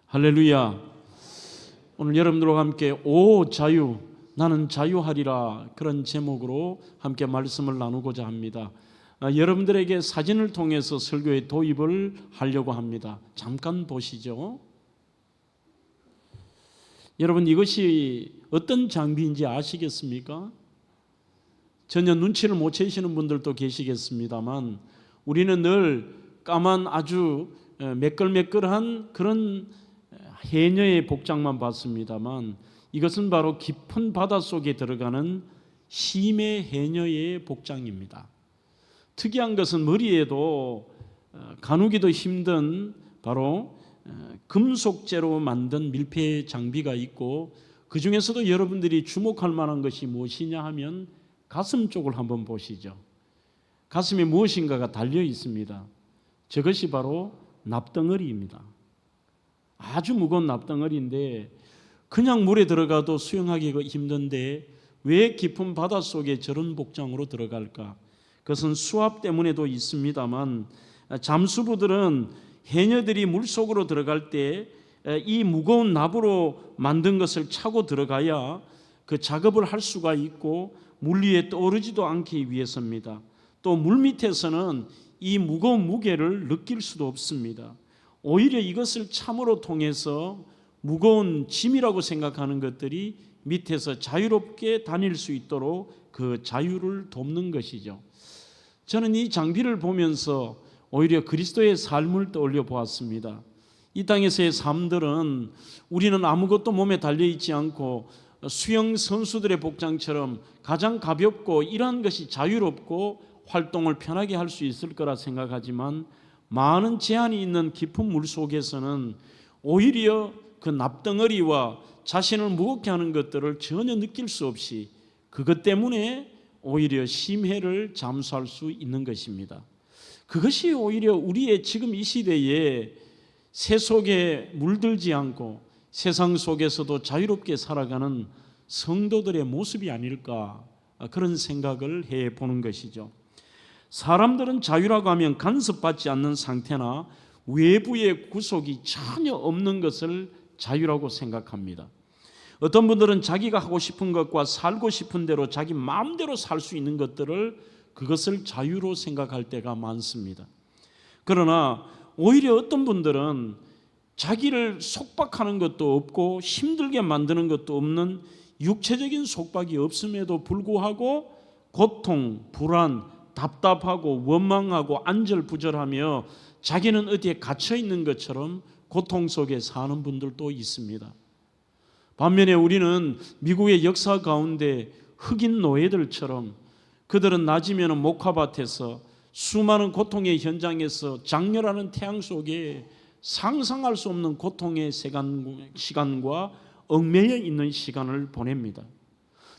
할렐루야. 오늘 여러분들과 함께 오 자유, 나는 자유하리라, 그런 제목으로 함께 말씀을 나누고자 합니다. 여러분들에게 사진을 통해서 설교에 도입을 하려고 합니다. 잠깐 보시죠. 여러분, 이것이 어떤 장비인지 아시겠습니까? 전혀 눈치를 못 채시는 분들도 계시겠습니다만, 우리는 늘 까만 아주 매끌매끌한 그런 해녀의 복장만 봤습니다만, 이것은 바로 깊은 바다 속에 들어가는 심해 해녀의 복장입니다. 특이한 것은 머리에도 가누기도 힘든 바로 금속재로 만든 밀폐 장비가 있고, 그 중에서도 여러분들이 주목할 만한 것이 무엇이냐 하면 가슴 쪽을 한번 보시죠. 가슴에 무엇인가가 달려 있습니다. 저것이 바로 납덩어리입니다. 아주 무거운 납덩어리인데 그냥 물에 들어가도 수영하기가 힘든데 왜 깊은 바닷속에 저런 복장으로 들어갈까? 그것은 수압 때문에도 있습니다만, 잠수부들은 해녀들이 물속으로 들어갈 때 이 무거운 납으로 만든 것을 차고 들어가야 그 작업을 할 수가 있고 물 위에 떠오르지도 않기 위해서입니다. 또 물 밑에서는 이 무거운 무게를 느낄 수도 없습니다. 오히려 이것을 참으로 통해서 무거운 짐이라고 생각하는 것들이 밑에서 자유롭게 다닐 수 있도록 그 자유를 돕는 것이죠. 저는 이 장비를 보면서 오히려 그리스도의 삶을 떠올려 보았습니다. 이 땅에서의 삶들은 우리는 아무것도 몸에 달려있지 않고 수영 선수들의 복장처럼 가장 가볍고 이러한 것이 자유롭고 활동을 편하게 할 수 있을 거라 생각하지만, 많은 제한이 있는 깊은 물 속에서는 오히려 그 납덩어리와 자신을 무겁게 하는 것들을 전혀 느낄 수 없이 그것 때문에 오히려 심해를 잠수할 수 있는 것입니다. 그것이 오히려 우리의 지금 이 시대에 새 속에 물들지 않고 세상 속에서도 자유롭게 살아가는 성도들의 모습이 아닐까, 그런 생각을 해보는 것이죠. 사람들은 자유라고 하면 간섭받지 않는 상태나 외부의 구속이 전혀 없는 것을 자유라고 생각합니다. 어떤 분들은 자기가 하고 싶은 것과 살고 싶은 대로 자기 마음대로 살 수 있는 것들을, 그것을 자유로 생각할 때가 많습니다. 그러나 오히려 어떤 분들은 자기를 속박하는 것도 없고 힘들게 만드는 것도 없는 육체적인 속박이 없음에도 불구하고 고통, 불안, 답답하고 원망하고 안절부절하며 자기는 어디에 갇혀 있는 것처럼 고통 속에 사는 분들도 있습니다. 반면에 우리는 미국의 역사 가운데 흑인 노예들처럼, 그들은 낮이면 목화밭에서 수많은 고통의 현장에서 장렬하는 태양 속에 상상할 수 없는 고통의 시간과 얽매여 있는 시간을 보냅니다.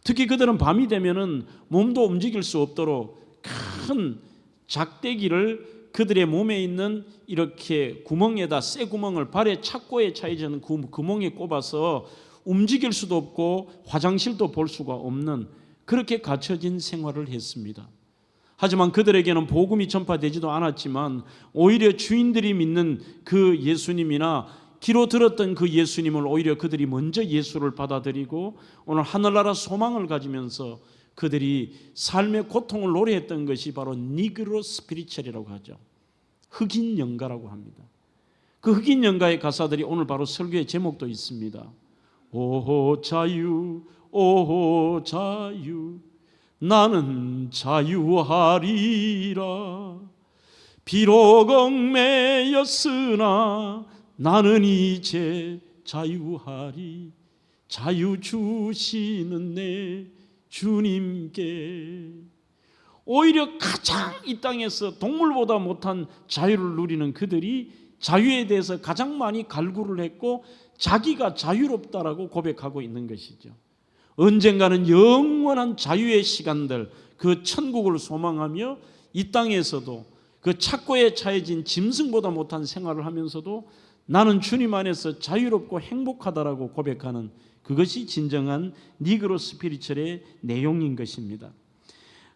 특히 그들은 밤이 되면은 몸도 움직일 수 없도록 큰 작대기를 그들의 몸에 있는 이렇게 구멍에다, 쇠 구멍을 발에 착고에 차이지는 구멍에 꼽아서 움직일 수도 없고 화장실도 볼 수가 없는, 그렇게 갇혀진 생활을 했습니다. 하지만 그들에게는 복음이 전파되지도 않았지만 오히려 주인들이 믿는 그 예수님이나 귀로 들었던 그 예수님을 오히려 그들이 먼저 예수를 받아들이고 오늘 하늘나라 소망을 가지면서 그들이 삶의 고통을 노래했던 것이 바로 니그로 스피리처리라고 하죠. 흑인 연가라고 합니다. 그 흑인 연가의 가사들이 오늘 바로 설교의 제목도 있습니다. 오 자유, 오 자유, 나는 자유하리라. 비록 얽매였으나 나는 이제 자유하리. 자유 주시는 내 주님께. 오히려 가장 이 땅에서 동물보다 못한 자유를 누리는 그들이 자유에 대해서 가장 많이 갈구를 했고 자기가 자유롭다라고 고백하고 있는 것이죠. 언젠가는 영원한 자유의 시간들, 그 천국을 소망하며 이 땅에서도 그 착고에 차해진 짐승보다 못한 생활을 하면서도 나는 주님 안에서 자유롭고 행복하다라고 고백하는 그것이 진정한 니그로 스피리처의 내용인 것입니다.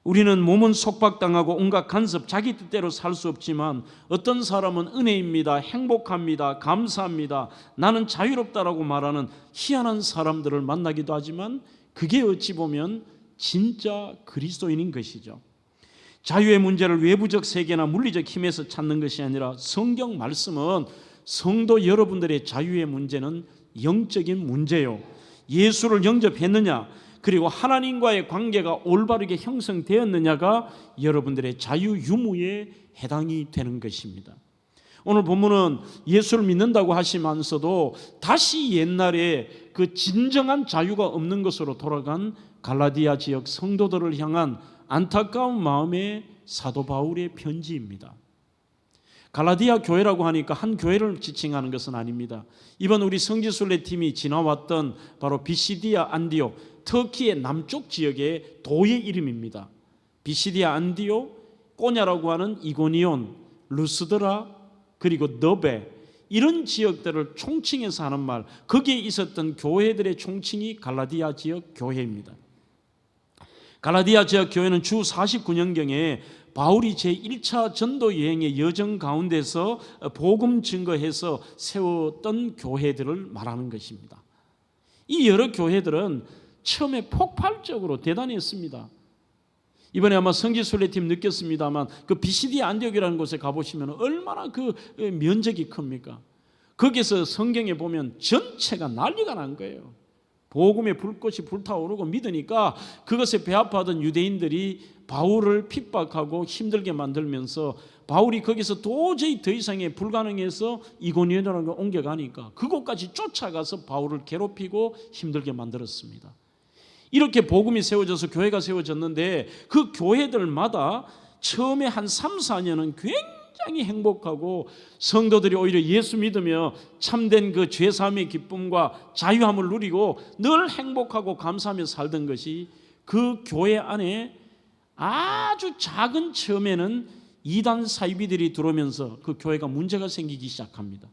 우리는 몸은 속박당하고 온갖 간섭, 자기 뜻대로 살 수 없지만 어떤 사람은 은혜입니다, 행복합니다, 감사합니다, 나는 자유롭다라고 말하는 희한한 사람들을 만나기도 하지만 그게 어찌 보면 진짜 그리스도인인 것이죠. 자유의 문제를 외부적 세계나 물리적 힘에서 찾는 것이 아니라 성경 말씀은 성도 여러분들의 자유의 문제는 영적인 문제요, 예수를 영접했느냐 그리고 하나님과의 관계가 올바르게 형성되었느냐가 여러분들의 자유 유무에 해당이 되는 것입니다. 오늘 본문은 예수를 믿는다고 하시면서도 다시 옛날에 그 진정한 자유가 없는 것으로 돌아간 갈라디아 지역 성도들을 향한 안타까운 마음의 사도 바울의 편지입니다. 갈라디아 교회라고 하니까 한 교회를 지칭하는 것은 아닙니다. 이번 우리 성지순례팀이 지나왔던 바로 비시디아 안디옥, 터키의 남쪽 지역의 도의 이름입니다. 비시디아 안디옥, 꼬냐라고 하는 이고니온, 루스드라, 그리고 너베, 이런 지역들을 총칭해서 하는 말, 거기에 있었던 교회들의 총칭이 갈라디아 지역 교회입니다. 갈라디아 지역 교회는 주 49년경에 바울이 제1차 전도 여행의 여정 가운데서 복음 증거해서 세웠던 교회들을 말하는 것입니다. 이 여러 교회들은 처음에 폭발적으로 대단했습니다. 이번에 아마 성지순례팀 느꼈습니다만 그 비시디아 안디옥이라는 곳에 가보시면 얼마나 그 면적이 큽니까? 거기서 성경에 보면 전체가 난리가 난 거예요. 복음의 불꽃이 불타오르고 믿으니까 그것에 배아파던 유대인들이 바울을 핍박하고 힘들게 만들면서 바울이 거기서 도저히 더 이상이 불가능해서 이고니온으로 옮겨가니까 그곳까지 쫓아가서 바울을 괴롭히고 힘들게 만들었습니다. 이렇게 복음이 세워져서 교회가 세워졌는데 그 교회들마다 처음에 한 3, 4년은 굉장히 행복하고 성도들이 오히려 예수 믿으며 참된 그 죄사함의 기쁨과 자유함을 누리고 늘 행복하고 감사하며 살던 것이 그 교회 안에 아주 작은 처음에는 이단 사이비들이 들어오면서 그 교회가 문제가 생기기 시작합니다.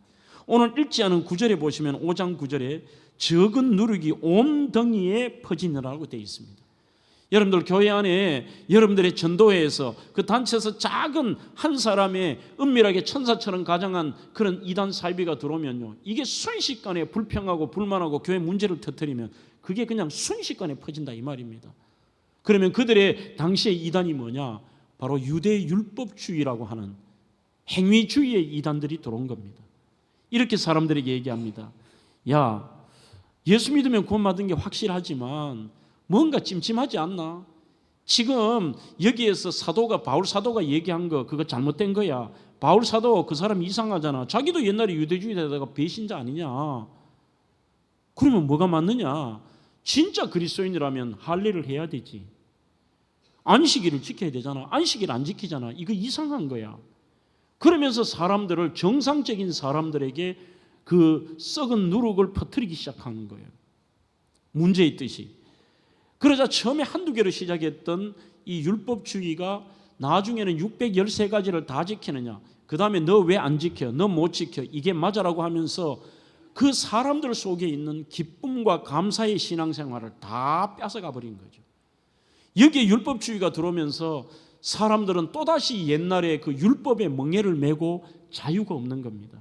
오늘 읽지 않은 9절에 보시면 5장 9절에 적은 누룩이 온 덩이에 퍼지느라고 되어 있습니다. 여러분들 교회 안에 여러분들의 전도회에서 그 단체에서 작은 한 사람의 은밀하게 천사처럼 가장한 그런 이단 사이비가 들어오면요, 이게 순식간에 불평하고 불만하고 교회 문제를 터뜨리면 그게 그냥 순식간에 퍼진다 이 말입니다. 그러면 그들의 당시의 이단이 뭐냐? 바로 유대 율법주의라고 하는 행위주의의 이단들이 들어온 겁니다. 이렇게 사람들에게 얘기합니다. 야, 예수 믿으면 구원받은 게 확실하지만 뭔가 찜찜하지 않나? 지금 여기에서 사도가 바울 사도가 얘기한 거 그거 잘못된 거야. 바울 사도 그 사람 이상하잖아. 자기도 옛날에 유대주의에다가 배신자 아니냐? 그러면 뭐가 맞느냐? 진짜 그리스도인이라면 할례를 해야 되지. 안식일을 지켜야 되잖아. 안식일 안 지키잖아. 이거 이상한 거야. 그러면서 사람들을 정상적인 사람들에게 그 썩은 누룩을 퍼뜨리기 시작하는 거예요. 문제의 뜻이. 그러자 처음에 한두 개로 시작했던 이 율법주의가 나중에는 613가지를 다 지키느냐, 그 다음에 너 왜 안 지켜? 너 못 지켜? 이게 맞아라고 하면서 그 사람들 속에 있는 기쁨과 감사의 신앙생활을 다 뺏어가 버린 거죠. 여기에 율법주의가 들어오면서 사람들은 또다시 옛날에 그 율법의 멍에를 메고 자유가 없는 겁니다.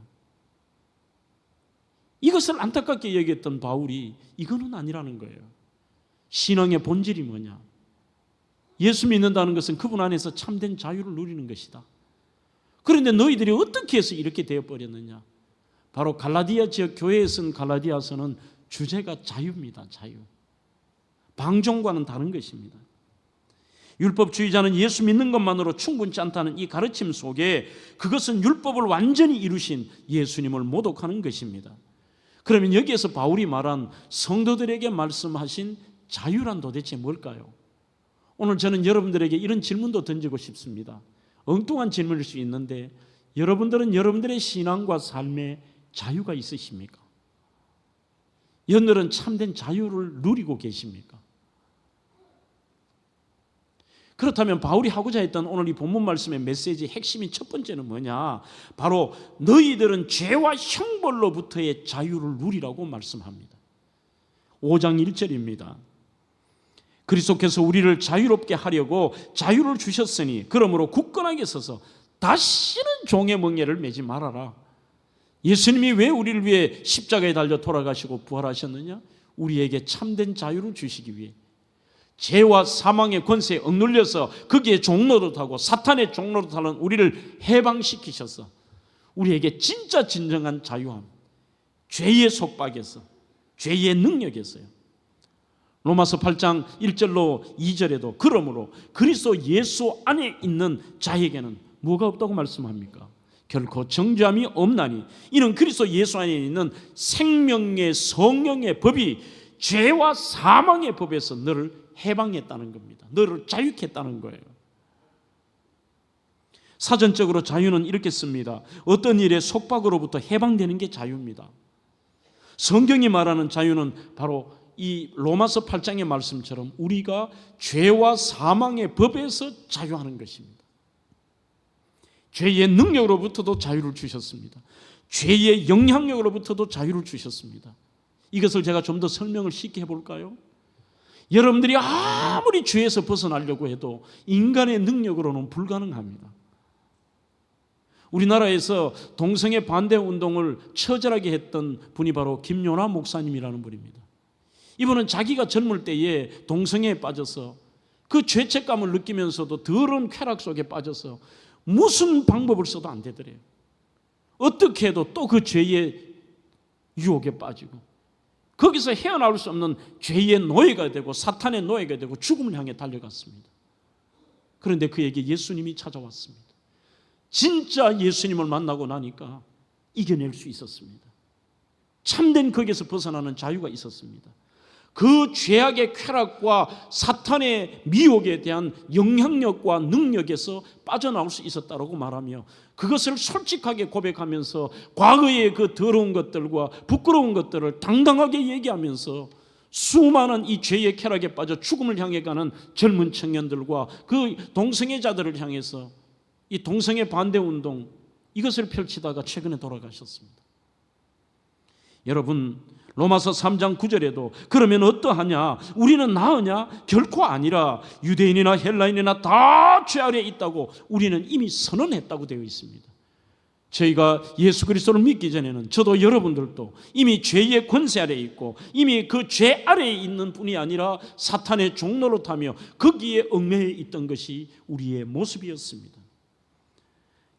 이것을 안타깝게 여겼던 바울이 이거는 아니라는 거예요. 신앙의 본질이 뭐냐? 예수 믿는다는 것은 그분 안에서 참된 자유를 누리는 것이다. 그런데 너희들이 어떻게 해서 이렇게 되어버렸느냐? 바로 갈라디아 지역 교회에 쓴 갈라디아서는 주제가 자유입니다. 자유. 방종과는 다른 것입니다. 율법주의자는 예수 믿는 것만으로 충분치 않다는 이 가르침 속에 그것은 율법을 완전히 이루신 예수님을 모독하는 것입니다. 그러면 여기에서 바울이 말한 성도들에게 말씀하신 자유란 도대체 뭘까요? 오늘 저는 여러분들에게 이런 질문도 던지고 싶습니다. 엉뚱한 질문일 수 있는데 여러분들은 여러분들의 신앙과 삶에 자유가 있으십니까? 여러분들은 참된 자유를 누리고 계십니까? 그렇다면 바울이 하고자 했던 오늘 이 본문 말씀의 메시지의 핵심인 첫 번째는 뭐냐? 바로 너희들은 죄와 형벌로부터의 자유를 누리라고 말씀합니다. 5장 1절입니다. 그리스도께서 우리를 자유롭게 하려고 자유를 주셨으니 그러므로 굳건하게 서서 다시는 종의 멍에를 매지 말아라. 예수님이 왜 우리를 위해 십자가에 달려 돌아가시고 부활하셨느냐? 우리에게 참된 자유를 주시기 위해. 죄와 사망의 권세에 억눌려서 거기에 종노릇하고 사탄의 종노릇하는 우리를 해방시키셔서 우리에게 진짜 진정한 자유함, 죄의 속박에서, 죄의 능력에서요. 로마서 8장 1절로 2절에도 그러므로 그리스도 예수 안에 있는 자에게는 뭐가 없다고 말씀합니까? 결코 정죄함이 없나니 이는 그리스도 예수 안에 있는 생명의 성령의 법이 죄와 사망의 법에서 너를 해방했다는 겁니다. 너를 자유케 했다는 거예요. 사전적으로 자유는 이렇게 씁니다. 어떤 일의 속박으로부터 해방되는 게 자유입니다. 성경이 말하는 자유는 바로 이 로마서 8장의 말씀처럼 우리가 죄와 사망의 법에서 자유하는 것입니다. 죄의 능력으로부터도 자유를 주셨습니다. 죄의 영향력으로부터도 자유를 주셨습니다. 이것을 제가 좀 더 설명을 쉽게 해볼까요? 여러분들이 아무리 죄에서 벗어나려고 해도 인간의 능력으로는 불가능합니다. 우리나라에서 동성애 반대 운동을 처절하게 했던 분이 바로 김요나 목사님이라는 분입니다. 이분은 자기가 젊을 때에 동성애에 빠져서 그 죄책감을 느끼면서도 더러운 쾌락 속에 빠져서 무슨 방법을 써도 안 되더래요. 어떻게 해도 또 그 죄의 유혹에 빠지고 거기서 헤어나올 수 없는 죄의 노예가 되고 사탄의 노예가 되고 죽음을 향해 달려갔습니다. 그런데 그에게 예수님이 찾아왔습니다. 진짜 예수님을 만나고 나니까 이겨낼 수 있었습니다. 참된 거기에서 벗어나는 자유가 있었습니다. 그 죄악의 쾌락과 사탄의 미혹에 대한 영향력과 능력에서 빠져나올 수 있었다고 말하며 그것을 솔직하게 고백하면서 과거의 그 더러운 것들과 부끄러운 것들을 당당하게 얘기하면서 수많은 이 죄의 쾌락에 빠져 죽음을 향해 가는 젊은 청년들과 그 동성애자들을 향해서 이 동성애 반대 운동 이것을 펼치다가 최근에 돌아가셨습니다. 여러분 로마서 3장 9절에도 그러면 어떠하냐? 우리는 나으냐? 결코 아니라 유대인이나 헬라인이나 다 죄 아래에 있다고 우리는 이미 선언했다고 되어 있습니다. 저희가 예수 그리스도를 믿기 전에는 저도 여러분들도 이미 죄의 권세 아래에 있고 이미 그 죄 아래에 있는 뿐이 아니라 사탄의 종노릇하며 거기에 얽매여 있던 것이 우리의 모습이었습니다.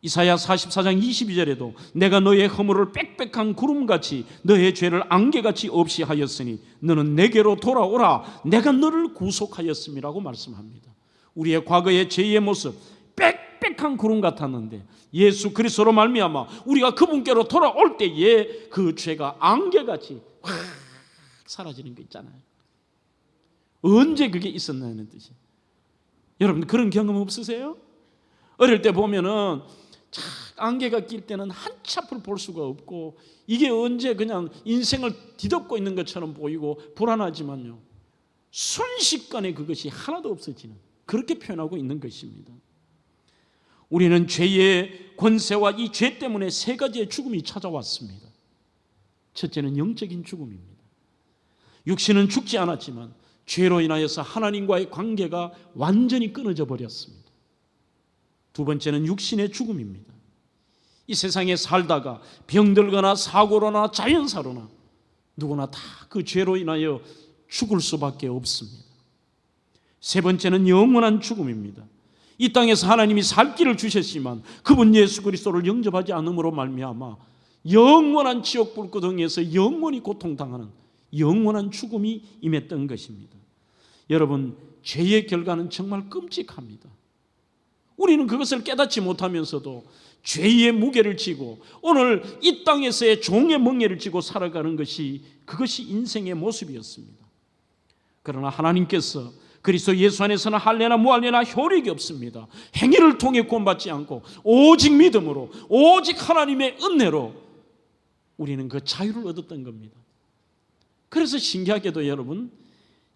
이사야 44장 22절에도 내가 너의 허물을 빽빽한 구름같이 너의 죄를 안개같이 없이 하였으니 너는 내게로 돌아오라 내가 너를 구속하였음이라고 말씀합니다. 우리의 과거의 죄의 모습 빽빽한 구름 같았는데 예수 그리스도로 말미암아 우리가 그분께로 돌아올 때에 그 죄가 안개같이 확 사라지는 거 있잖아요. 언제 그게 있었냐는 뜻이. 여러분 그런 경험 없으세요? 어릴 때 보면은 안개가 낄 때는 한치 앞을 볼 수가 없고 이게 언제 그냥 인생을 뒤덮고 있는 것처럼 보이고 불안하지만요 순식간에 그것이 하나도 없어지는 그렇게 표현하고 있는 것입니다. 우리는 죄의 권세와 이 죄 때문에 세 가지의 죽음이 찾아왔습니다. 첫째는 영적인 죽음입니다. 육신은 죽지 않았지만 죄로 인하여서 하나님과의 관계가 완전히 끊어져 버렸습니다. 두 번째는 육신의 죽음입니다. 이 세상에 살다가 병들거나 사고로나 자연사로나 누구나 다 그 죄로 인하여 죽을 수밖에 없습니다. 세 번째는 영원한 죽음입니다. 이 땅에서 하나님이 살 길을 주셨지만 그분 예수 그리스도를 영접하지 않음으로 말미암아 영원한 지옥 불구덩이에서 영원히 고통당하는 영원한 죽음이 임했던 것입니다. 여러분 죄의 결과는 정말 끔찍합니다. 우리는 그것을 깨닫지 못하면서도 죄의 무게를 지고 오늘 이 땅에서의 종의 멍에를 지고 살아가는 것이 그것이 인생의 모습이었습니다. 그러나 하나님께서 그리스도 예수 안에서는 할례나 무할례나 효력이 없습니다. 행위를 통해 구원받지 않고 오직 믿음으로 오직 하나님의 은혜로 우리는 그 자유를 얻었던 겁니다. 그래서 신기하게도 여러분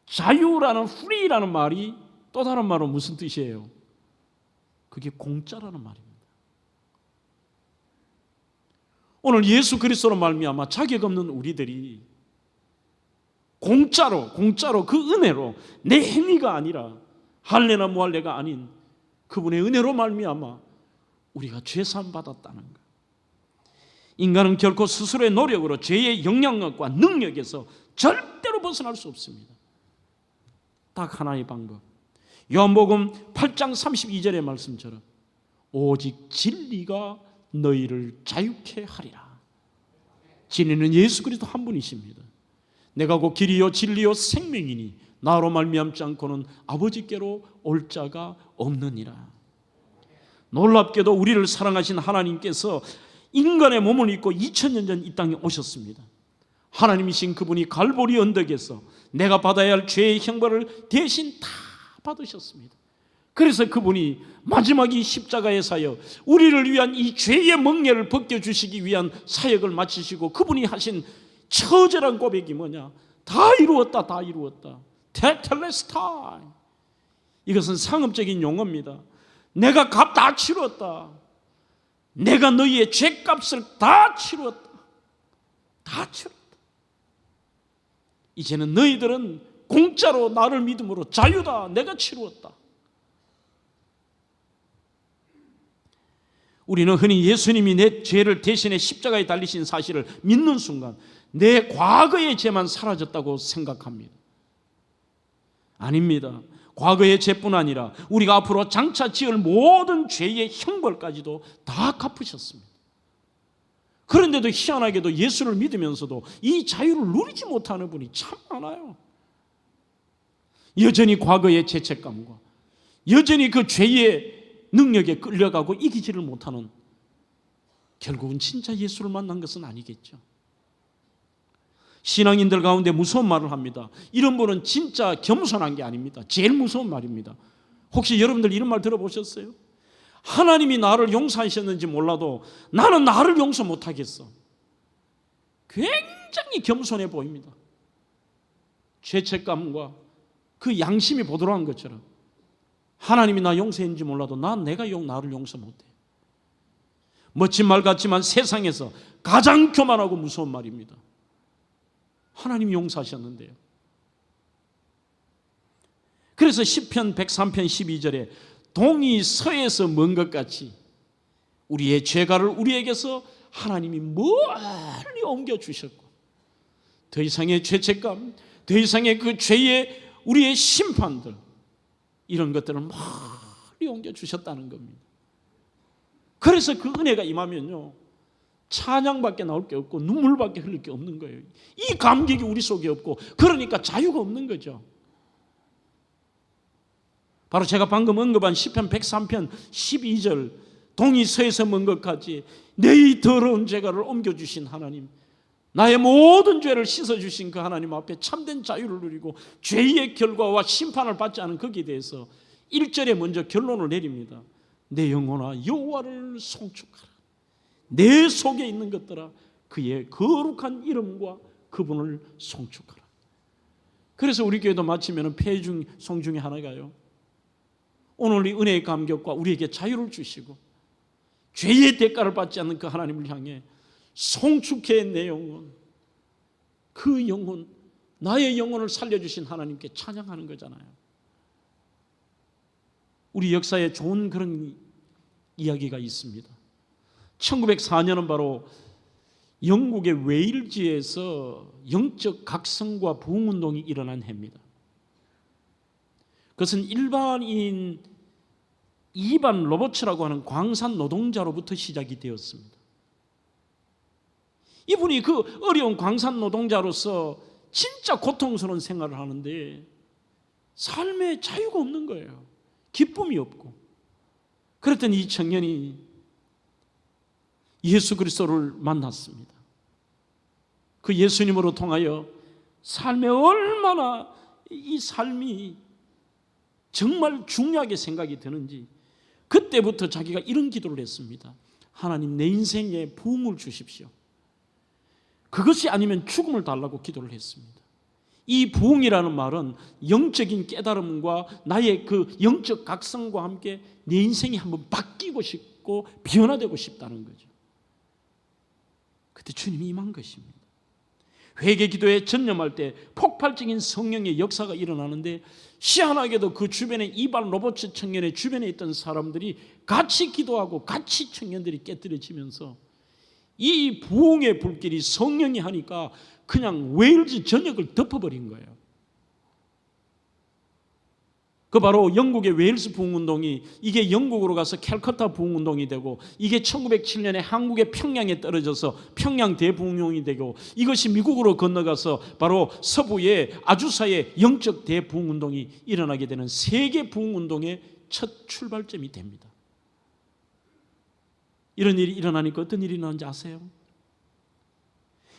자유라는 free라는 말이 또 다른 말로 무슨 뜻이에요? 그게 공짜라는 말입니다. 오늘 예수 그리스도로 말미암아 자격 없는 우리들이 공짜로 그 은혜로, 내 행위가 아니라 할례나 무할례가 아닌 그분의 은혜로 말미암아 우리가 죄사함 받았다는 것. 인간은 결코 스스로의 노력으로 죄의 영향력과 능력에서 절대로 벗어날 수 없습니다. 딱 하나의 방법, 요한복음 8장 32절의 말씀처럼 오직 진리가 너희를 자유케 하리라. 진리는 예수 그리스도 한 분이십니다. 내가 곧 길이요 진리요 생명이니 나로 말미암지 않고는 아버지께로 올 자가 없느니라. 놀랍게도 우리를 사랑하신 하나님께서 인간의 몸을 입고 2000년 전 이 땅에 오셨습니다. 하나님이신 그분이 갈보리 언덕에서 내가 받아야 할 죄의 형벌을 대신 다 받으셨습니다. 그래서 그분이 마지막 이 십자가의 사역, 우리를 위한 이 죄의 멍에를 벗겨주시기 위한 사역을 마치시고 그분이 하신 처절한 고백이 뭐냐? 다 이루었다, 다 이루었다. 테텔레스타이. 이것은 상업적인 용어입니다. 내가 값 다 치루었다. 내가 너희의 죄값을 다 치루었다. 다 치루었다. 이제는 너희들은 공짜로 나를 믿음으로 자유다. 내가 치루었다. 우리는 흔히 예수님이 내 죄를 대신해 십자가에 달리신 사실을 믿는 순간 내 과거의 죄만 사라졌다고 생각합니다. 아닙니다. 과거의 죄뿐 아니라 우리가 앞으로 장차 지을 모든 죄의 형벌까지도 다 갚으셨습니다. 그런데도 희한하게도 예수를 믿으면서도 이 자유를 누리지 못하는 분이 참 많아요. 여전히 과거의 죄책감과 여전히 그 죄의 능력에 끌려가고 이기지를 못하는, 결국은 진짜 예수를 만난 것은 아니겠죠. 신앙인들 가운데 무서운 말을 합니다. 이런 분은 진짜 겸손한 게 아닙니다. 제일 무서운 말입니다. 혹시 여러분들 이런 말 들어보셨어요? 하나님이 나를 용서하셨는지 몰라도 나는 나를 용서 못하겠어. 굉장히 겸손해 보입니다. 죄책감과 그 양심이 보드라운 것처럼 하나님이 나 용서했는지 몰라도 나를 용서 못해. 멋진 말 같지만 세상에서 가장 교만하고 무서운 말입니다. 하나님이 용서하셨는데요. 그래서 시편 103편 12절에 동이 서에서 먼 것 같이 우리의 죄가를 우리에게서 하나님이 멀리 옮겨주셨고, 더 이상의 죄책감, 더 이상의 그 죄의 우리의 심판들, 이런 것들을 멀리 옮겨주셨다는 겁니다. 그래서 그 은혜가 임하면요, 찬양밖에 나올 게 없고 눈물밖에 흘릴 게 없는 거예요. 이 감격이 우리 속에 없고, 그러니까 자유가 없는 거죠. 바로 제가 방금 언급한 시편 103편 12절, 동이 서에서 먼 것까지 내 더러운 죄가를 옮겨주신 하나님, 나의 모든 죄를 씻어주신 그 하나님 앞에 참된 자유를 누리고 죄의 결과와 심판을 받지 않은 거기에 대해서 1절에 먼저 결론을 내립니다. 내 영혼아 여호와를 송축하라. 내 속에 있는 것들아 그의 거룩한 이름과 그분을 송축하라. 그래서 우리 교회도 마치면 송 중에 하나가요, 오늘 이 은혜의 감격과 우리에게 자유를 주시고 죄의 대가를 받지 않는 그 하나님을 향해 송축해 내 영혼, 그 영혼, 나의 영혼을 살려주신 하나님께 찬양하는 거잖아요. 우리 역사에 좋은 그런 이야기가 있습니다. 1904년은 바로 영국의 웨일즈에서 영적 각성과 부흥운동이 일어난 해입니다. 그것은 일반인 이반 로버츠라고 하는 광산 노동자로부터 시작이 되었습니다. 이분이 그 어려운 광산 노동자로서 진짜 고통스러운 생활을 하는데 삶에 자유가 없는 거예요. 기쁨이 없고. 그랬더니 이 청년이 예수 그리스도를 만났습니다. 그 예수님으로 통하여 삶에 얼마나 이 삶이 정말 중요하게 생각이 드는지 그때부터 자기가 이런 기도를 했습니다. 하나님, 내 인생에 부흥을 주십시오. 그것이 아니면 죽음을 달라고 기도를 했습니다. 이 부흥이라는 말은 영적인 깨달음과 나의 그 영적 각성과 함께 내 인생이 한번 바뀌고 싶고 변화되고 싶다는 거죠. 그때 주님이 임한 것입니다. 회개 기도에 전념할 때 폭발적인 성령의 역사가 일어나는데, 희한하게도 그 주변에 이발 로버츠 청년의 주변에 있던 사람들이 같이 기도하고 같이 청년들이 깨뜨려지면서 이 부흥의 불길이 성령이 하니까 그냥 웨일즈 전역을 덮어버린 거예요. 그 바로 영국의 웨일스 부흥운동이, 이게 영국으로 가서 캘커타 부흥운동이 되고, 이게 1907년에 한국의 평양에 떨어져서 평양 대부흥운동이 되고, 이것이 미국으로 건너가서 바로 서부의 아주사의 영적 대부흥운동이 일어나게 되는 세계 부흥운동의 첫 출발점이 됩니다. 이런 일이 일어나니까 어떤 일이 일어나는지 아세요?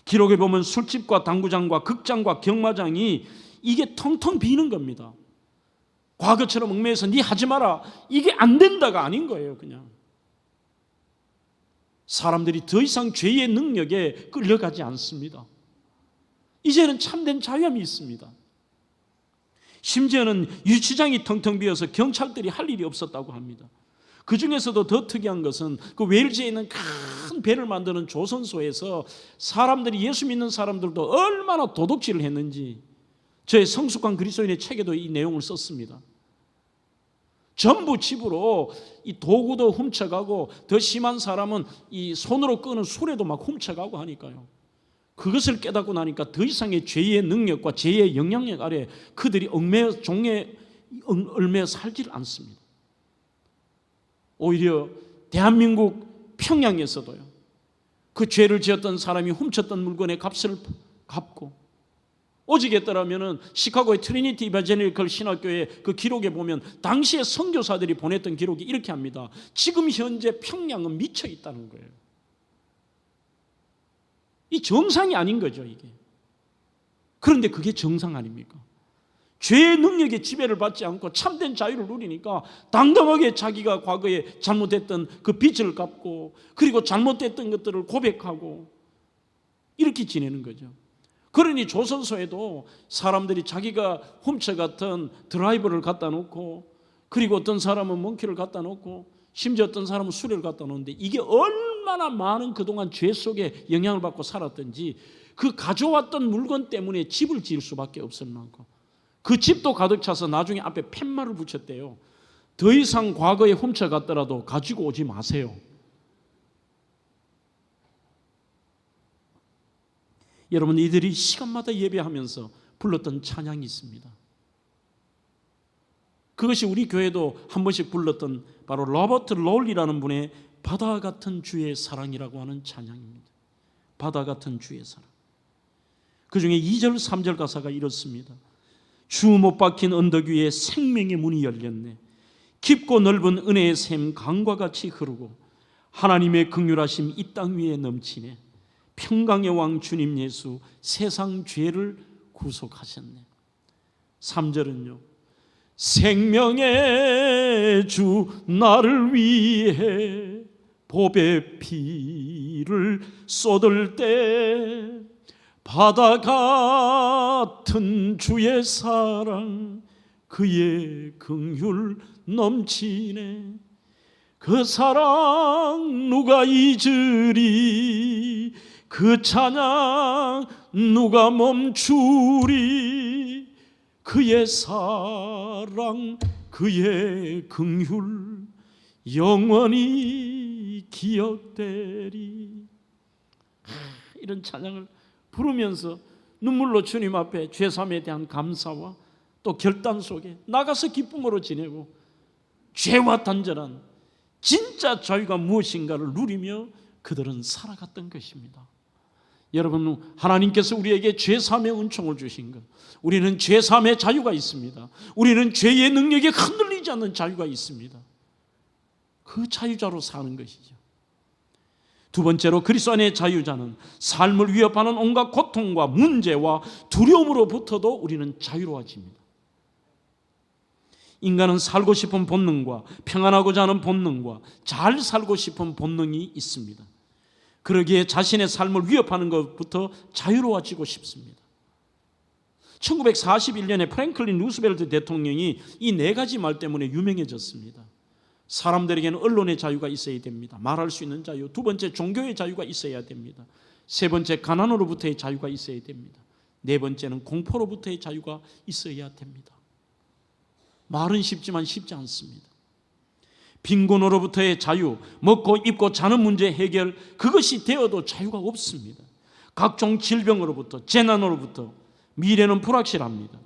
기록에 보면 술집과 당구장과 극장과 경마장이 이게 텅텅 비는 겁니다. 과거처럼 얽매여서 네 하지 마라, 이게 안 된다가 아닌 거예요. 그냥 사람들이 더 이상 죄의 능력에 끌려가지 않습니다. 이제는 참된 자유함이 있습니다. 심지어는 유치장이 텅텅 비어서 경찰들이 할 일이 없었다고 합니다. 그 중에서도 더 특이한 것은 그 웨일즈에 있는 큰 배를 만드는 조선소에서 사람들이, 예수 믿는 사람들도 얼마나 도둑질을 했는지 저의 성숙한 그리스도인의 책에도 이 내용을 썼습니다. 전부 집으로 이 도구도 훔쳐가고, 더 심한 사람은 이 손으로 끄는 수레도 막 훔쳐가고 하니까요. 그것을 깨닫고 나니까 더 이상의 죄의 능력과 죄의 영향력 아래 그들이 종에 얽매여 살지를 않습니다. 오히려 대한민국 평양에서도요, 그 죄를 지었던 사람이 훔쳤던 물건의 값을 갚고, 오직에 따르면 시카고의 트리니티 이바제니컬 신학교의 그 기록에 보면 당시에 선교사들이 보냈던 기록이 이렇게 합니다. 지금 현재 평양은 미쳐 있다는 거예요. 이 정상이 아닌 거죠, 이게. 그런데 그게 정상 아닙니까? 죄의 능력에 지배를 받지 않고 참된 자유를 누리니까 당당하게 자기가 과거에 잘못했던 그 빚을 갚고, 그리고 잘못됐던 것들을 고백하고 이렇게 지내는 거죠. 그러니 조선소에도 사람들이 자기가 훔쳐갔던 드라이버를 갖다 놓고, 그리고 어떤 사람은 몽키를 갖다 놓고, 심지어 어떤 사람은 수레를 갖다 놓는데, 이게 얼마나 많은 그동안 죄 속에 영향을 받고 살았던지, 그 가져왔던 물건 때문에 집을 지을 수밖에 없을 만큼 그 집도 가득 차서 나중에 앞에 팻말을 붙였대요. 더 이상 과거에 훔쳐갔더라도 가지고 오지 마세요. 여러분, 이들이 시간마다 예배하면서 불렀던 찬양이 있습니다. 그것이 우리 교회도 한 번씩 불렀던 바로 로버트 롤이라는 분의 바다 같은 주의 사랑이라고 하는 찬양입니다. 바다 같은 주의 사랑. 그 중에 2절 3절 가사가 이렇습니다. 주 못 박힌 언덕 위에 생명의 문이 열렸네. 깊고 넓은 은혜의 샘 강과 같이 흐르고, 하나님의 긍휼하심 이 땅 위에 넘치네. 평강의 왕 주님 예수 세상 죄를 구속하셨네. 3절은요. 생명의 주 나를 위해 보배 피를 쏟을 때, 바다 같은 주의 사랑 그의 긍휼 넘치네. 그 사랑 누가 잊으리, 그 찬양 누가 멈추리. 그의 사랑 그의 긍휼 영원히 기억되리. 이런 찬양을 부르면서 눈물로 주님 앞에 죄사함에 대한 감사와 또 결단 속에 나가서 기쁨으로 지내고, 죄와 단절한 진짜 자유가 무엇인가를 누리며 그들은 살아갔던 것입니다. 여러분, 하나님께서 우리에게 죄사함의 은총을 주신 것, 우리는 죄사함의 자유가 있습니다. 우리는 죄의 능력에 흔들리지 않는 자유가 있습니다. 그 자유자로 사는 것이죠. 두 번째로, 그리스도 안의 자유자는 삶을 위협하는 온갖 고통과 문제와 두려움으로부터도 우리는 자유로워집니다. 인간은 살고 싶은 본능과 평안하고자 하는 본능과 잘 살고 싶은 본능이 있습니다. 그러기에 자신의 삶을 위협하는 것부터 자유로워지고 싶습니다. 1941년에 프랭클린 루스벨트 대통령이 이 네 가지 말 때문에 유명해졌습니다. 사람들에게는 언론의 자유가 있어야 됩니다. 말할 수 있는 자유. 두 번째, 종교의 자유가 있어야 됩니다. 세 번째, 가난으로부터의 자유가 있어야 됩니다. 네 번째는 공포로부터의 자유가 있어야 됩니다. 말은 쉽지만 쉽지 않습니다. 빈곤으로부터의 자유, 먹고 입고 자는 문제 해결, 그것이 되어도 자유가 없습니다. 각종 질병으로부터, 재난으로부터 미래는 불확실합니다.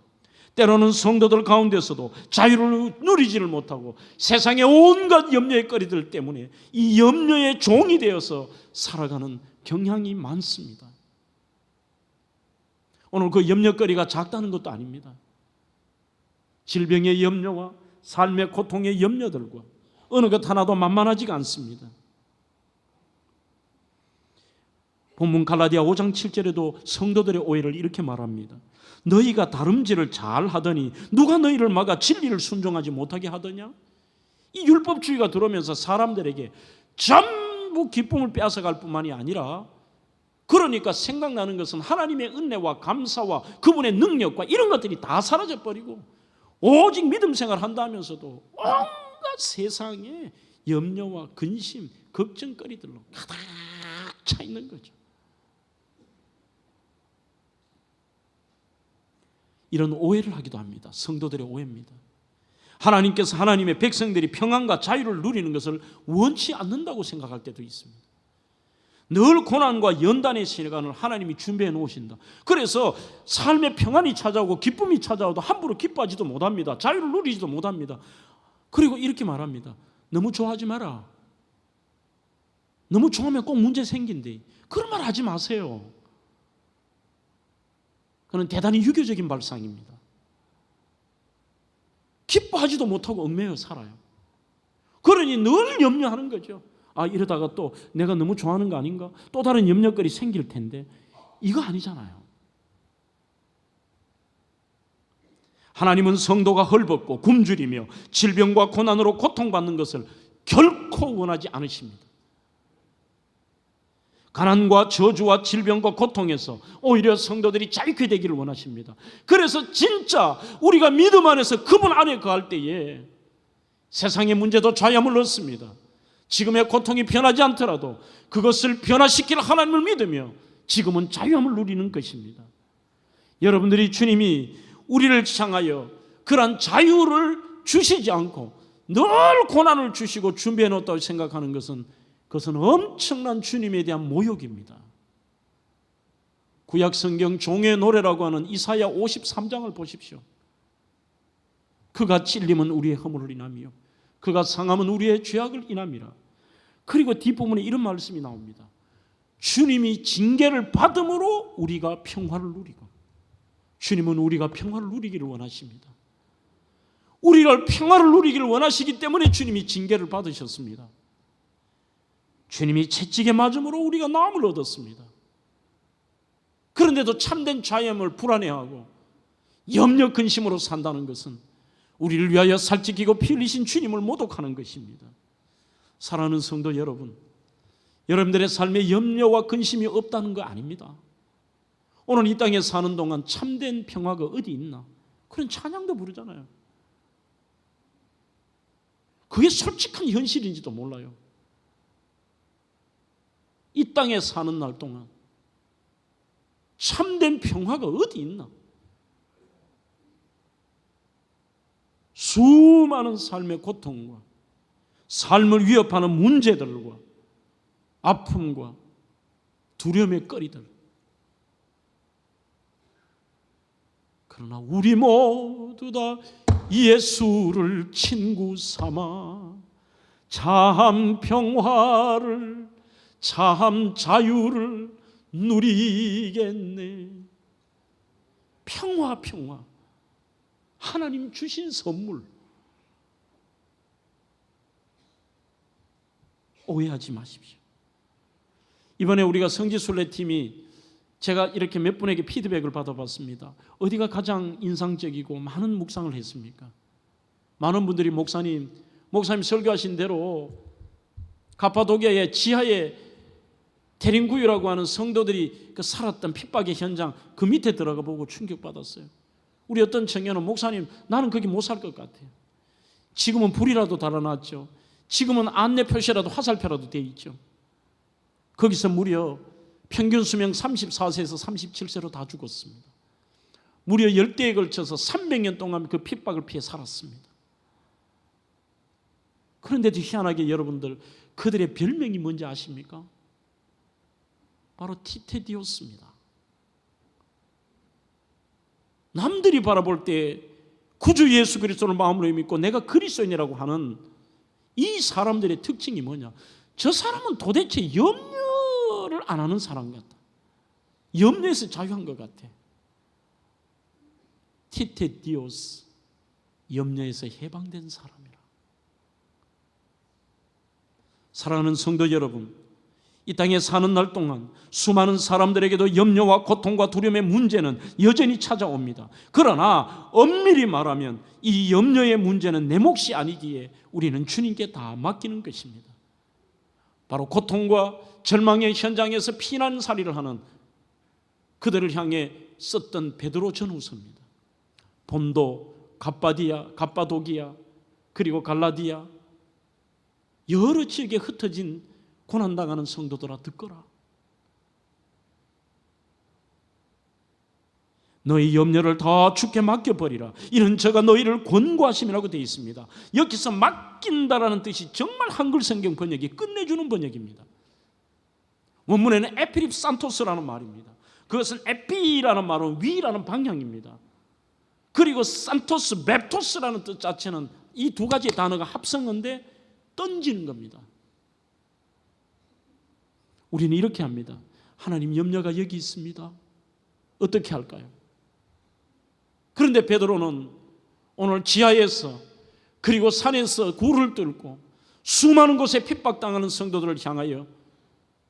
때로는 성도들 가운데서도 자유를 누리지를 못하고 세상의 온갖 염려의 거리들 때문에 이 염려의 종이 되어서 살아가는 경향이 많습니다. 오늘 그 염려거리가 작다는 것도 아닙니다. 질병의 염려와 삶의 고통의 염려들과 어느 것 하나도 만만하지가 않습니다. 본문 갈라디아 5장 7절에도 성도들의 오해를 이렇게 말합니다. 너희가 다름질을 잘 하더니 누가 너희를 막아 진리를 순종하지 못하게 하더냐? 이 율법주의가 들어오면서 사람들에게 전부 기쁨을 빼앗아갈 뿐만이 아니라, 그러니까 생각나는 것은 하나님의 은혜와 감사와 그분의 능력과 이런 것들이 다 사라져버리고 오직 믿음 생활 한다면서도 온갖 세상에 염려와 근심, 걱정거리들로 가득 차 있는 거죠. 이런 오해를 하기도 합니다. 성도들의 오해입니다. 하나님께서 하나님의 백성들이 평안과 자유를 누리는 것을 원치 않는다고 생각할 때도 있습니다. 늘 고난과 연단의 시간을 하나님이 준비해 놓으신다. 그래서 삶의 평안이 찾아오고 기쁨이 찾아오도 함부로 기뻐하지도 못합니다. 자유를 누리지도 못합니다. 그리고 이렇게 말합니다. 너무 좋아하지 마라. 너무 좋아하면 꼭 문제 생긴대. 그런 말 하지 마세요. 그는 대단히 유교적인 발상입니다. 기뻐하지도 못하고 얽매여 살아요. 그러니 늘 염려하는 거죠. 아, 이러다가 또 내가 너무 좋아하는 거 아닌가? 또 다른 염려거리 생길 텐데. 이거 아니잖아요. 하나님은 성도가 헐벗고 굶주리며 질병과 고난으로 고통받는 것을 결코 원하지 않으십니다. 가난과 저주와 질병과 고통에서 오히려 성도들이 자유케 되기를 원하십니다. 그래서 진짜 우리가 믿음 안에서 그분 안에 거할 때에 세상의 문제도 자유함을 얻습니다. 지금의 고통이 변하지 않더라도 그것을 변화시킬 하나님을 믿으며 지금은 자유함을 누리는 것입니다. 여러분들이 주님이 우리를 향하여 그러한 자유를 주시지 않고 늘 고난을 주시고 준비해 놓았다고 생각하는 것은, 그것은 엄청난 주님에 대한 모욕입니다. 구약 성경 종의 노래라고 하는 이사야 53장을 보십시오. 그가 찔림은 우리의 허물을 인하며 그가 상함은 우리의 죄악을 인함이라. 그리고 뒷부분에 이런 말씀이 나옵니다. 주님이 징계를 받음으로 우리가 평화를 누리고, 주님은 우리가 평화를 누리기를 원하십니다. 우리가 평화를 누리기를 원하시기 때문에 주님이 징계를 받으셨습니다. 주님이 채찍에 맞음으로 우리가 나음을 얻었습니다. 그런데도 참된 자유함을 불안해하고 염려 근심으로 산다는 것은 우리를 위하여 살찌기고 피 흘리신 주님을 모독하는 것입니다. 사랑하는 성도 여러분, 여러분들의 삶에 염려와 근심이 없다는 거 아닙니다. 오늘 이 땅에 사는 동안 참된 평화가 어디 있나? 그런 찬양도 부르잖아요. 그게 솔직한 현실인지도 몰라요. 이 땅에 사는 날 동안 참된 평화가 어디 있나? 수많은 삶의 고통과 삶을 위협하는 문제들과 아픔과 두려움의 거리들. 그러나 우리 모두 다 예수를 친구 삼아 참 평화를, 참 자유를 누리겠네. 평화, 평화. 하나님 주신 선물. 오해하지 마십시오. 이번에 우리가 성지순례팀이 제가 이렇게 몇 분에게 피드백을 받아봤습니다. 어디가 가장 인상적이고 많은 묵상을 했습니까? 많은 분들이 목사님 설교하신 대로 가파도기아의 지하에 대림구유라고 하는 성도들이 그 살았던 핍박의 현장 그 밑에 들어가 보고 충격받았어요. 우리 어떤 청년은 목사님 나는 거기 못 살 것 같아요. 지금은 불이라도 달아놨죠. 지금은 안내 표시라도 화살표라도 돼 있죠. 거기서 무려 평균 수명 34세에서 37세로 다 죽었습니다. 무려 열대에 걸쳐서 300년 동안 그 핍박을 피해 살았습니다. 그런데도 희한하게 여러분들, 그들의 별명이 뭔지 아십니까? 바로 티테디오스입니다. 남들이 바라볼 때 구주 예수 그리스도를 마음으로 믿고 내가 그리스도인이라고 하는 이 사람들의 특징이 뭐냐? 저 사람은 도대체 염려를 안 하는 사람 같다. 염려에서 자유한 것 같아. 티테디오스, 염려에서 해방된 사람이라. 사랑하는 성도 여러분, 이 땅에 사는 날 동안 수많은 사람들에게도 염려와 고통과 두려움의 문제는 여전히 찾아옵니다. 그러나 엄밀히 말하면 이 염려의 문제는 내 몫이 아니기에 우리는 주님께 다 맡기는 것입니다. 바로 고통과 절망의 현장에서 피난살이를 하는 그들을 향해 썼던 베드로 전후서입니다. 본도, 갑바도기아, 그리고 갈라디아, 여러 지역에 흩어진 고난당하는 성도들아 듣거라. 너희 염려를 다 주께 맡겨버리라. 이는 저가 너희를 권고하심이라고 되어 있습니다. 여기서 맡긴다라는 뜻이 정말 한글 성경 번역이 끝내주는 번역입니다. 원문에는 에피립 산토스라는 말입니다. 그것은 에피라는 말은 위라는 방향입니다. 그리고 산토스, 맵토스라는 뜻 자체는 이 두 가지 단어가 합성어인데 던지는 겁니다. 우리는 이렇게 합니다. 하나님, 염려가 여기 있습니다. 어떻게 할까요? 그런데 베드로는 오늘 지하에서 그리고 산에서 굴을 뚫고 수많은 곳에 핍박당하는 성도들을 향하여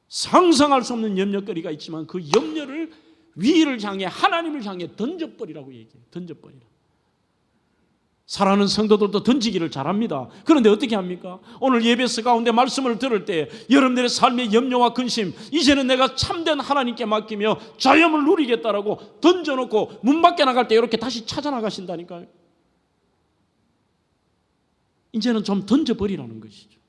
상상할 수 없는 염려거리가 있지만 그 염려를 위를 향해, 하나님을 향해 던져버리라고 얘기해요. 던져버리라. 사랑하는 성도들도 던지기를 잘합니다. 그런데 어떻게 합니까? 오늘 예배서 가운데 말씀을 들을 때 여러분들의 삶의 염려와 근심, 이제는 내가 참된 하나님께 맡기며 자유함을 누리겠다라고 던져놓고 문 밖에 나갈 때 이렇게 다시 찾아나가신다니까요. 이제는 좀 던져버리라는 것이죠.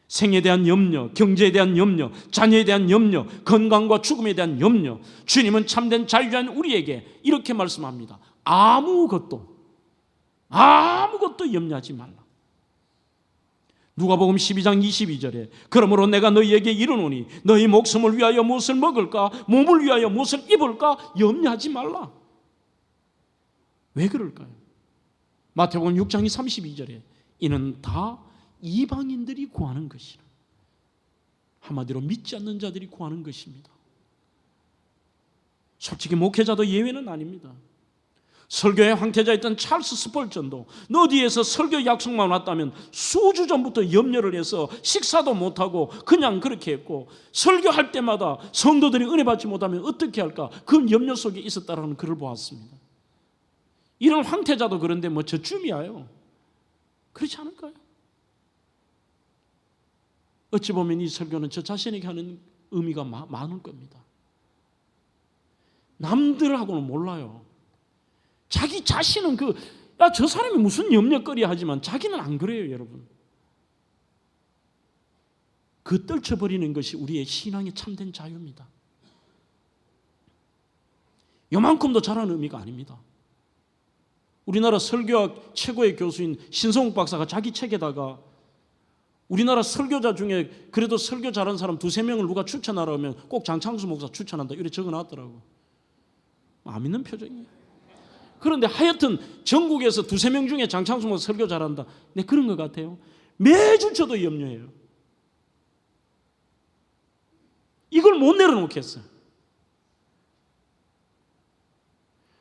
생에 대한 염려, 경제에 대한 염려, 자녀에 대한 염려, 건강과 죽음에 대한 염려, 주님은 참된 자유한 우리에게 이렇게 말씀합니다. 아무것도 염려하지 말라. 누가복음 12장 22절에 그러므로 내가 너희에게 이르노니 너희 목숨을 위하여 무엇을 먹을까, 몸을 위하여 무엇을 입을까 염려하지 말라. 왜 그럴까요? 마태복음 6장 32절에 이는 다 이방인들이 구하는 것이라. 한마디로 믿지 않는 자들이 구하는 것입니다. 솔직히 목회자도 예외는 아닙니다. 설교의 황태자였던 찰스 스펄전도 어디에서 설교 약속만 왔다면 수주 전부터 염려를 해서 식사도 못하고 그냥 그렇게 했고, 설교할 때마다 성도들이 은혜 받지 못하면 어떻게 할까, 그 염려 속에 있었다라는 글을 보았습니다. 이런 황태자도 그런데 뭐 저쯤이야요. 그렇지 않을까요? 어찌 보면 이 설교는 저 자신에게 하는 의미가 많을 겁니다. 남들하고는 몰라요. 자기 자신은 저 사람이 무슨 염려거리 하지만 자기는 안 그래요, 여러분. 그 떨쳐버리는 것이 우리의 신앙의 참된 자유입니다. 요만큼도 잘하는 의미가 아닙니다. 우리나라 설교학 최고의 교수인 신성욱 박사가 자기 책에다가 우리나라 설교자 중에 그래도 설교 잘하는 사람 2-3명을 누가 추천하라면 꼭 장창수 목사 추천한다 이렇게 적어놨더라고. 안 믿는 표정이에요. 그런데 하여튼 전국에서 2-3명 중에 장창수 목사 설교 잘한다. 네, 그런 것 같아요. 매주 저도 염려해요. 이걸 못 내려놓겠어요.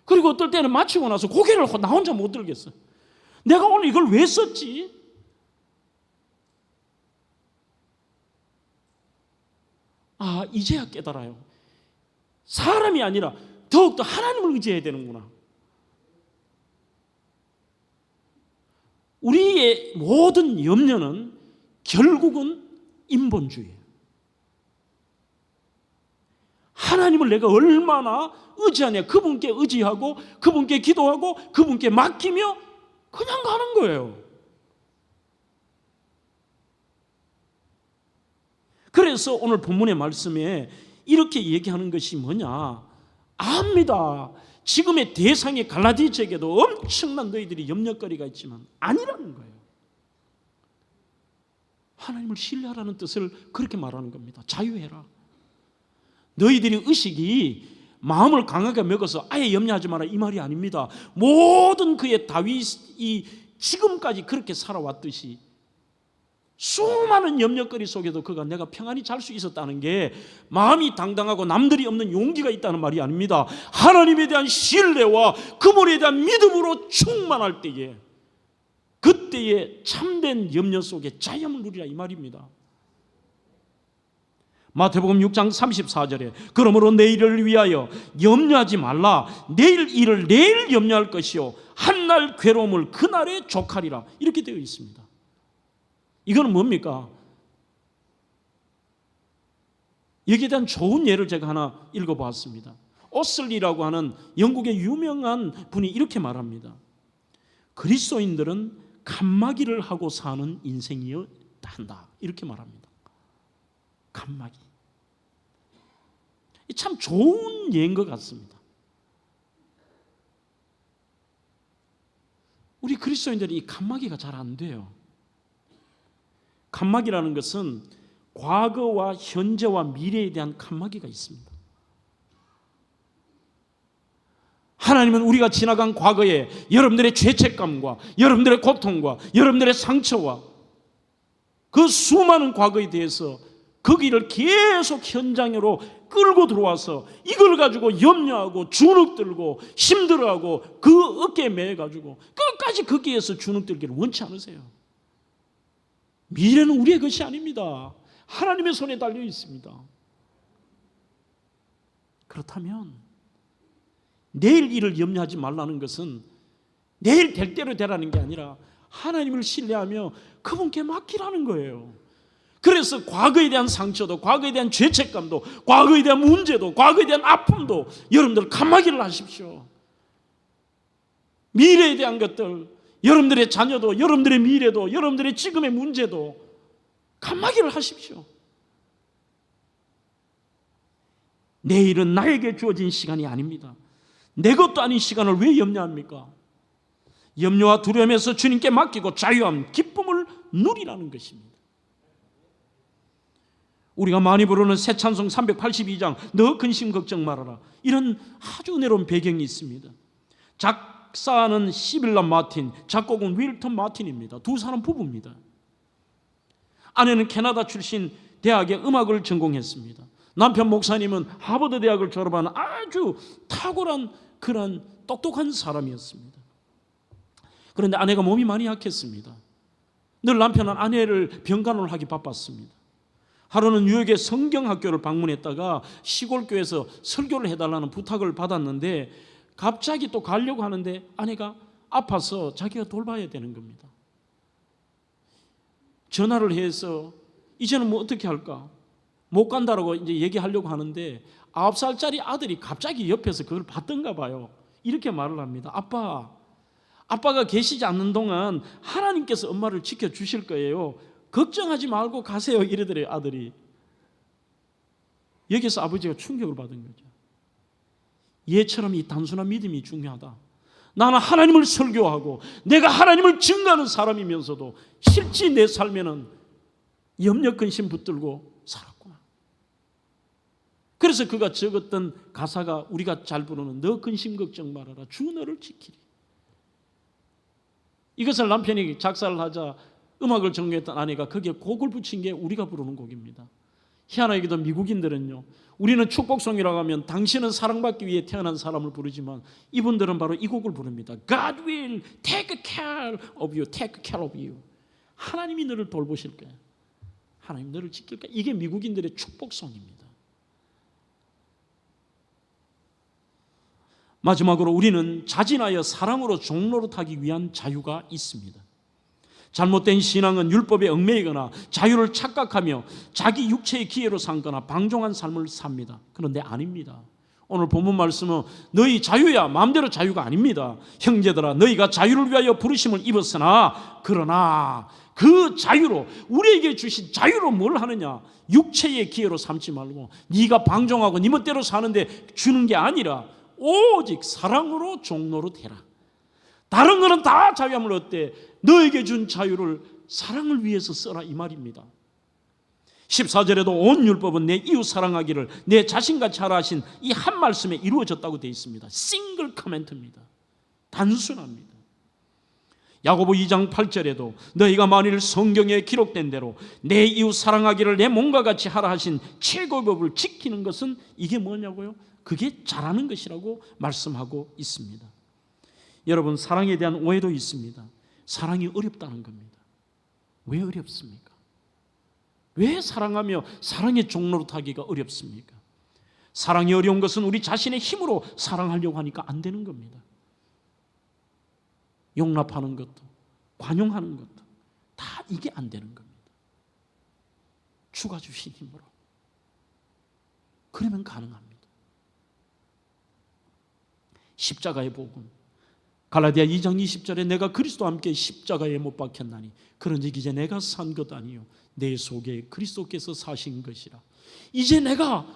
그리고 어떨 때는 마치고 나서 고개를 나 혼자 못 들겠어요. 내가 오늘 이걸 왜 썼지? 이제야 깨달아요. 사람이 아니라 더욱더 하나님을 의지해야 되는구나. 우리의 모든 염려는 결국은 인본주의예요. 하나님을 내가 얼마나 의지하냐, 그분께 의지하고 그분께 기도하고 그분께 맡기며 그냥 가는 거예요. 그래서 오늘 본문의 말씀에 이렇게 얘기하는 것이 뭐냐? 압니다. 지금의 대상의 갈라디아에게도 엄청난 너희들이 염려거리가 있지만 아니라는 거예요. 하나님을 신뢰하라는 뜻을 그렇게 말하는 겁니다. 자유해라. 너희들이 의식이 마음을 강하게 먹어서 아예 염려하지 마라 이 말이 아닙니다. 모든 그의 다윗이 지금까지 그렇게 살아왔듯이 수많은 염려거리 속에도 그가 내가 평안히 잘 수 있었다는 게 마음이 당당하고 남들이 없는 용기가 있다는 말이 아닙니다. 하나님에 대한 신뢰와 그분에 대한 믿음으로 충만할 때에 그때에 참된 염려 속에 자유함을 누리라 이 말입니다. 마태복음 6장 34절에 그러므로 내일을 위하여 염려하지 말라. 내일 일을 내일 염려할 것이요 한날 괴로움을 그날에 족하리라 이렇게 되어 있습니다. 이거는 뭡니까? 여기에 대한 좋은 예를 제가 하나 읽어보았습니다. 오슬리라고 하는 영국의 유명한 분이 이렇게 말합니다. 그리스도인들은 칸막이를 하고 사는 인생이어야 한다 이렇게 말합니다. 칸막이. 참 좋은 예인 것 같습니다. 우리 그리스도인들이 이 칸막이가 잘 안 돼요. 칸막이라는 것은 과거와 현재와 미래에 대한 칸막이가 있습니다. 하나님은 우리가 지나간 과거에 여러분들의 죄책감과 여러분들의 고통과 여러분들의 상처와 그 수많은 과거에 대해서 거기를 계속 현장으로 끌고 들어와서 이걸 가지고 염려하고 주눅들고 힘들어하고 그 어깨에 매가지고 끝까지 거기에서 주눅들기를 원치 않으세요. 미래는 우리의 것이 아닙니다. 하나님의 손에 달려 있습니다. 그렇다면 내일 일을 염려하지 말라는 것은 내일 될 대로 되라는 게 아니라 하나님을 신뢰하며 그분께 맡기라는 거예요. 그래서 과거에 대한 상처도 과거에 대한 죄책감도 과거에 대한 문제도 과거에 대한 아픔도 여러분들 칸막이를 하십시오. 미래에 대한 것들 여러분들의 자녀도 여러분들의 미래도 여러분들의 지금의 문제도 칸막이를 하십시오. 내일은 나에게 주어진 시간이 아닙니다. 내 것도 아닌 시간을 왜 염려합니까? 염려와 두려움에서 주님께 맡기고 자유함, 기쁨을 누리라는 것입니다. 우리가 많이 부르는 새 찬송 382장 너 근심 걱정 말아라 이런 아주 은혜로운 배경이 있습니다. 작사는 시빌라 마틴, 작곡은 윌턴 마틴입니다. 두 사람 부부입니다. 아내는 캐나다 출신 대학에 음악을 전공했습니다. 남편 목사님은 하버드 대학을 졸업한 아주 탁월한 그런 똑똑한 사람이었습니다. 그런데 아내가 몸이 많이 약했습니다. 늘 남편은 아내를 병간호를 하기 바빴습니다. 하루는 뉴욕의 성경학교를 방문했다가 시골교회에서 설교를 해달라는 부탁을 받았는데 갑자기 또 가려고 하는데 아내가 아파서 자기가 돌봐야 되는 겁니다. 전화를 해서 이제는 뭐 어떻게 할까? 못 간다라고 이제 얘기하려고 하는데 9살짜리 아들이 갑자기 옆에서 그걸 봤던가 봐요. 이렇게 말을 합니다. 아빠가 계시지 않는 동안 하나님께서 엄마를 지켜주실 거예요. 걱정하지 말고 가세요. 이러더래요 아들이. 여기서 아버지가 충격을 받은 거죠. 얘처럼 이 단순한 믿음이 중요하다. 나는 하나님을 설교하고 내가 하나님을 증거하는 사람이면서도 실제 내 삶에는 염려 근심 붙들고 살았구나. 그래서 그가 적었던 가사가 우리가 잘 부르는 너 근심 걱정 말아라 주 너를 지키리. 이것을 남편이 작사를 하자 음악을 전공했던 아내가 거기에 곡을 붙인 게 우리가 부르는 곡입니다. 희한하게도 미국인들은요, 우리는 축복송이라고 하면 당신은 사랑받기 위해 태어난 사람을 부르지만 이분들은 바로 이 곡을 부릅니다. God will take care of you, take care of you. 하나님이 너를 돌보실 거야. 하나님 너를 지킬 거야. 이게 미국인들의 축복송입니다. 마지막으로 우리는 자진하여 사랑으로 종노릇하기 위한 자유가 있습니다. 잘못된 신앙은 율법에 얽매이거나 자유를 착각하며 자기 육체의 기회로 삼거나 방종한 삶을 삽니다. 그런데 아닙니다. 오늘 본문 말씀은 너희 자유야 마음대로 자유가 아닙니다. 형제들아 너희가 자유를 위하여 부르심을 입었으나 그러나 그 자유로, 우리에게 주신 자유로 뭘 하느냐? 육체의 기회로 삼지 말고 네가 방종하고 네 멋대로 사는데 주는 게 아니라 오직 사랑으로 종로로 되라. 다른 거는 다 자유함을 얻되 너에게 준 자유를 사랑을 위해서 써라, 이 말입니다. 14절에도 온 율법은 내 이웃 사랑하기를 내 자신같이 하라 하신 이 한 말씀에 이루어졌다고 되어 있습니다. 싱글 커멘트입니다. 단순합니다. 야고보 2장 8절에도 너희가 만일 성경에 기록된 대로 내 이웃 사랑하기를 내 몸과 같이 하라 하신 최고의 법을 지키는 것은 이게 뭐냐고요? 그게 잘하는 것이라고 말씀하고 있습니다. 여러분, 사랑에 대한 오해도 있습니다. 사랑이 어렵다는 겁니다. 왜 어렵습니까? 왜 사랑하며 사랑의 종로로 타기가 어렵습니까? 사랑이 어려운 것은 우리 자신의 힘으로 사랑하려고 하니까 안 되는 겁니다. 용납하는 것도, 관용하는 것도 다 이게 안 되는 겁니다. 주가 주신 힘으로. 그러면 가능합니다. 십자가의 복음, 갈라디아 2장 20절에 내가 그리스도와 함께 십자가에 못 박혔나니 그런즉 이제 내가 산 것 아니요 내 속에 그리스도께서 사신 것이라. 이제 내가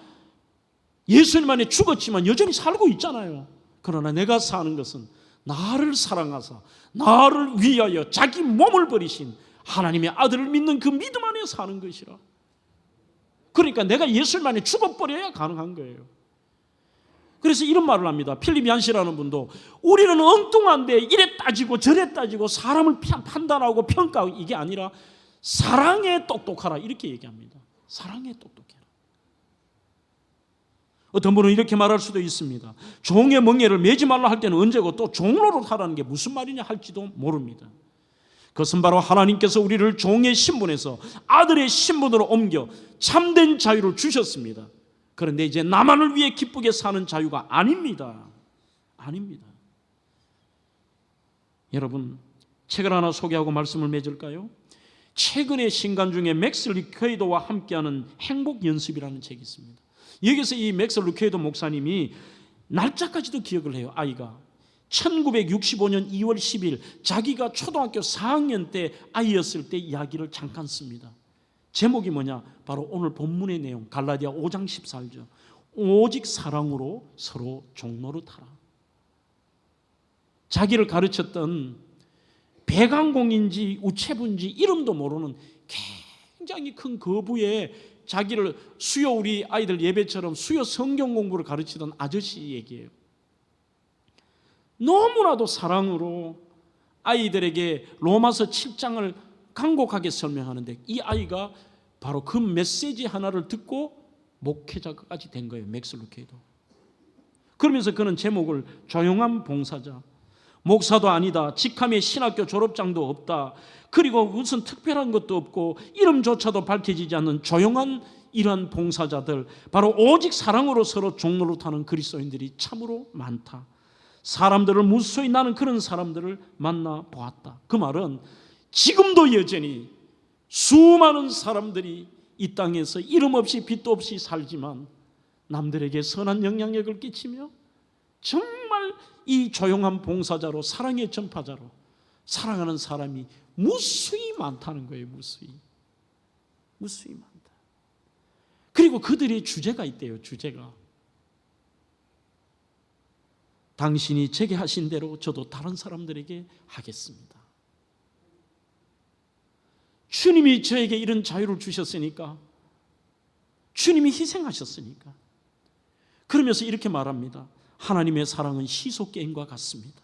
예수님 안에 죽었지만 여전히 살고 있잖아요. 그러나 내가 사는 것은 나를 사랑하사 나를 위하여 자기 몸을 버리신 하나님의 아들을 믿는 그 믿음 안에 사는 것이라. 그러니까 내가 예수님 안에 죽어버려야 가능한 거예요. 그래서 이런 말을 합니다. 필립 얀시라는 분도 우리는 엉뚱한데 이래 따지고 저래 따지고 사람을 판단하고 평가하고 이게 아니라 사랑에 똑똑하라, 이렇게 얘기합니다. 사랑에 똑똑해라. 어떤 분은 이렇게 말할 수도 있습니다. 종의 멍에를 매지 말라 할 때는 언제고 또 종로로 타라는 게 무슨 말이냐 할지도 모릅니다. 그것은 바로 하나님께서 우리를 종의 신분에서 아들의 신분으로 옮겨 참된 자유를 주셨습니다. 그런데 이제 나만을 위해 기쁘게 사는 자유가 아닙니다. 아닙니다. 여러분, 책을 하나 소개하고 말씀을 맺을까요? 최근의 신간 중에 맥스 루케이도와 함께하는 행복 연습이라는 책이 있습니다. 여기서 이 맥스 루케이도 목사님이 날짜까지도 기억을 해요. 아이가 1965년 2월 10일 자기가 초등학교 4학년 때 아이였을 때 이야기를 잠깐 씁니다. 제목이 뭐냐? 바로 오늘 본문의 내용, 갈라디아 5장 14절. 오직 사랑으로 서로 종로로 타라. 자기를 가르쳤던 배강공인지 우체부인지 이름도 모르는 굉장히 큰 거부에 자기를 수요, 우리 아이들 예배처럼 수요 성경 공부를 가르치던 아저씨 얘기예요. 너무나도 사랑으로 아이들에게 로마서 7장을 간곡하게 설명하는데 이 아이가 바로 그 메시지 하나를 듣고 목회자까지 된 거예요. 맥스 루케이도. 그러면서 그는 제목을 조용한 봉사자, 목사도 아니다, 직함에 신학교 졸업장도 없다, 그리고 무슨 특별한 것도 없고 이름조차도 밝혀지지 않는 조용한 이러한 봉사자들, 바로 오직 사랑으로 서로 종로로 타는 그리스도인들이 참으로 많다. 사람들을 무수히 나는 그런 사람들을 만나 보았다. 그 말은 지금도 여전히 수많은 사람들이 이 땅에서 이름 없이 빛도 없이 살지만 남들에게 선한 영향력을 끼치며 정말 이 조용한 봉사자로, 사랑의 전파자로 살아가는 사람이 무수히 많다는 거예요. 무수히 많다. 그리고 그들의 주제가 있대요. 주제가 당신이 제게 하신 대로 저도 다른 사람들에게 하겠습니다. 주님이 저에게 이런 자유를 주셨으니까, 주님이 희생하셨으니까. 그러면서 이렇게 말합니다. 하나님의 사랑은 시소게임과 같습니다.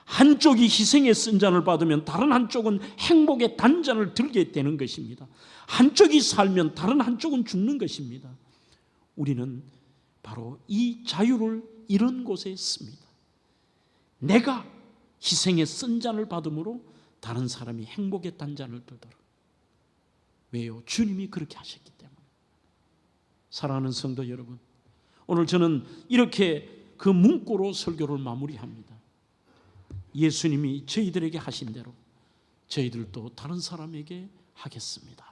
한쪽이 희생의 쓴잔을 받으면 다른 한쪽은 행복의 단잔을 들게 되는 것입니다. 한쪽이 살면 다른 한쪽은 죽는 것입니다. 우리는 바로 이 자유를 이런 곳에 씁니다. 내가 희생의 쓴잔을 받음으로 다른 사람이 행복의 단잔을 들도록. 왜요? 주님이 그렇게 하셨기 때문에. 사랑하는 성도 여러분, 오늘 저는 이렇게 그 문구로 설교를 마무리합니다. 예수님이 저희들에게 하신 대로 저희들도 다른 사람에게 하겠습니다.